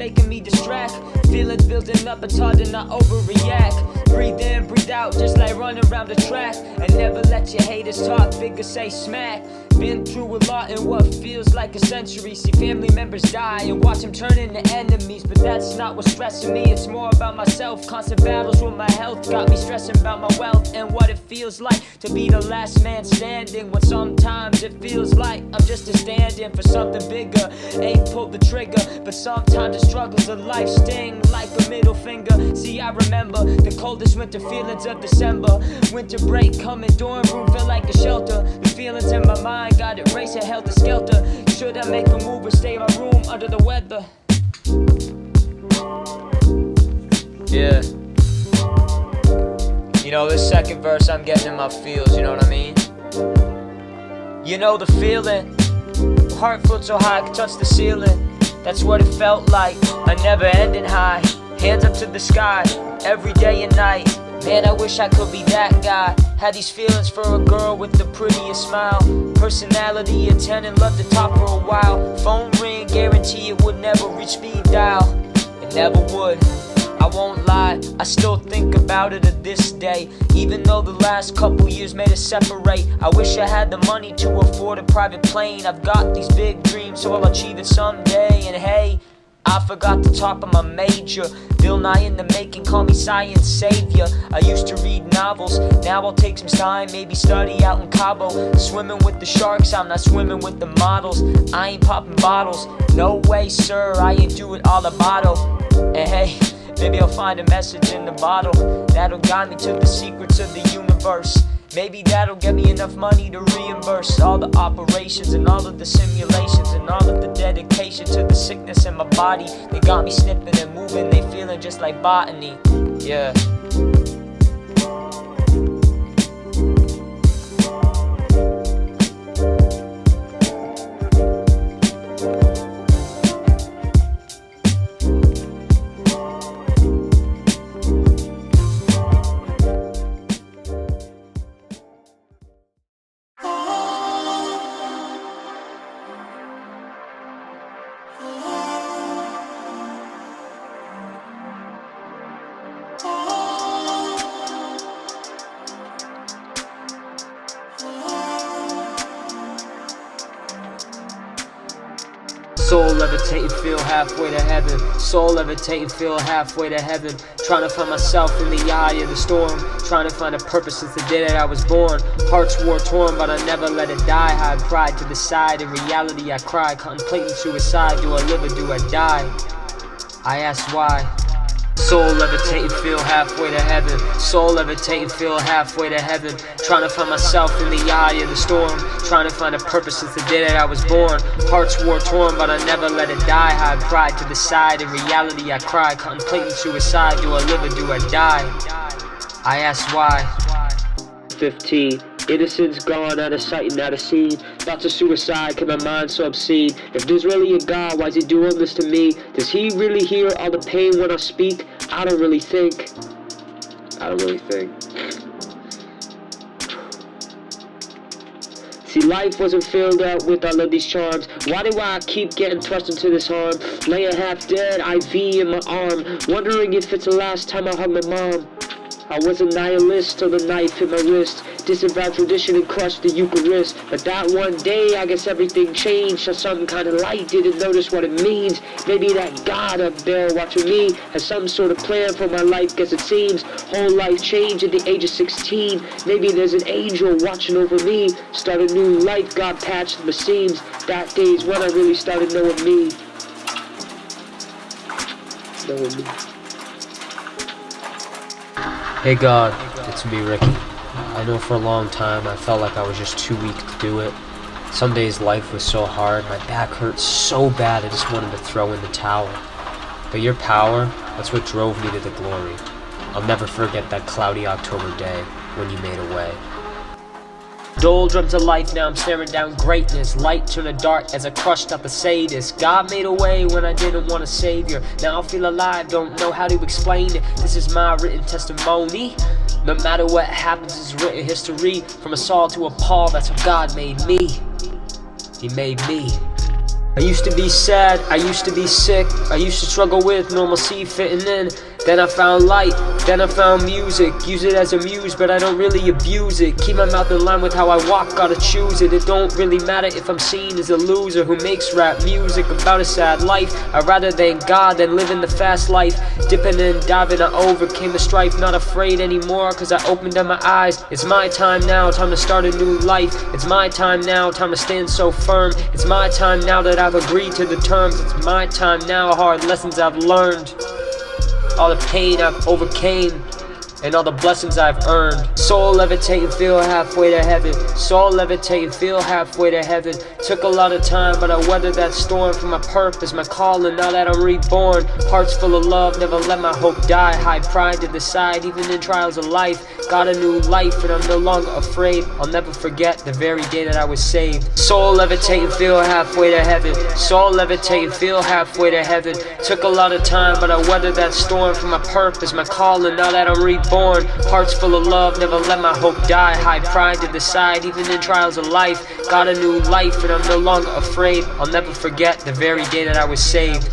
making me distract. Feelings building up, it's hard to not overreact. Breathe in, breathe out, just like running around the track. And never let your haters talk, figure say smack. Been through a lot in what feels like a century. See family members die and watch them turn into enemies. But that's not what's stressing me, it's more about myself. Constant battles with my health got me stressing about my wealth and what it feels like to be the last man standing. When sometimes it feels like I'm just a stand-in for something bigger. Ain't pulled the trigger, but sometimes the struggles of life sting like a middle finger. See, I remember the coldest winter feelings of December. Winter break coming, dorm room felt like a shelter. The feelings in my mind got it racing, helter skelter. Should I make a move or stay in my room under the weather? Yeah. You know, this second verse I'm getting in my feels, you know what I mean? You know the feeling. Heart felt so high I could touch the ceiling. That's what it felt like, a never-ending high. Hands up to the sky, every day and night. Man, I wish I could be that guy. Had these feelings for a girl with the prettiest smile. Personality a 10 and loved to talk for a while. Phone ring, guarantee it would never reach speed dial. It never would, I won't lie, I still think about it to this day. Even though the last couple years made us separate. I wish I had the money to afford a private plane. I've got these big dreams, so I'll achieve it someday. And hey, I forgot the top of my major. Bill Nye in the making, call me science savior. I used to read novels, now I'll take some time, maybe study out in Cabo. Swimming with the sharks, I'm not swimming with the models. I ain't popping bottles, no way sir, I ain't do it all a bottle. And hey, maybe I'll find a message in the bottle that'll guide me to the secrets of the universe. Maybe that'll get me enough money to reimburse all the operations and all of the simulations and all of the dedication to the sickness in my body. They got me snipping and moving, they feeling just like botany. Yeah. Soul levitating, feel halfway to heaven. Soul levitating, feel halfway to heaven. Trying to find myself in the eye of the storm. Trying to find a purpose since the day that I was born. Hearts war torn, but I never let it die. Hide pride to the side, in reality I cry. Contemplating suicide, do I live or do I die? I ask why. Soul levitating, feel halfway to heaven. Soul levitating, feel halfway to heaven. Trying to find myself in the eye of the storm. Trying to find a purpose since the day that I was born. Hearts war torn, but I never let it die. Hide pride to the side, in reality I cry. Contemplating suicide, do I live or do I die? I ask why. 15. Innocence gone, out of sight and out of scene. Thoughts of suicide, kept my mind so obscene. If there's really a God, why is he doing this to me? Does he really hear all the pain when I speak? I don't really think. See, life wasn't filled out with all of these charms. Why do I keep getting thrust into this harm? Laying half dead, IV in my arm. Wondering if it's the last time I hug my mom. I was a nihilist till the knife hit my wrist. Disavowed tradition and crushed the Eucharist. But that one day, I guess everything changed. Saw some kind of light, didn't notice what it means. Maybe that God up there watching me has some sort of plan for my life, guess it seems. Whole life changed at the age of 16. Maybe there's an angel watching over me. Start a new life, God patched the seams. That day's when I really started knowing me. Hey God, it's me, Ricky. I know for a long time I felt like I was just too weak to do it. Some days life was so hard, my back hurt so bad I just wanted to throw in the towel. But your power, that's what drove me to the glory. I'll never forget that cloudy October day when you made a way. Doldrums of life, now I'm staring down greatness. Light turned to dark as I crushed out the sadist. God made a way when I didn't want a savior. Now I feel alive, don't know how to explain it. This is my written testimony. No matter what happens, it's written history. From a Saul to a Paul, that's how God made me. He made me. I used to be sad, I used to be sick, I used to struggle with normalcy fitting in. Then I found light, then I found music. Use it as a muse, but I don't really abuse it. Keep my mouth in line with how I walk, gotta choose it. It don't really matter if I'm seen as a loser who makes rap music about a sad life. I'd rather thank God than living the fast life. Dipping and diving, I overcame the strife. Not afraid anymore, cause I opened up my eyes. It's my time now, time to start a new life. It's my time now, time to stand so firm. It's my time now that I've agreed to the terms. It's my time now, hard lessons I've learned. All the pain I've overcame, and all the blessings I've earned. Soul levitating, feel halfway to heaven. Soul levitating, feel halfway to heaven. Took a lot of time, but I weathered that storm for my purpose, my calling, now that I'm reborn. Hearts full of love, never let my hope die. High pride to the side, even in trials of life. Got a new life, and I'm no longer afraid. I'll never forget the very day that I was saved. Soul levitating, feel halfway to heaven. Soul levitating, feel halfway to heaven. Took a lot of time, but I weathered that storm for my purpose, my calling, now that I'm reborn. Hearts full of love, never let my hope die. High pride to the side, even in trials of life. Got a new life, and I'm no longer afraid. I'll never forget the very day that I was saved.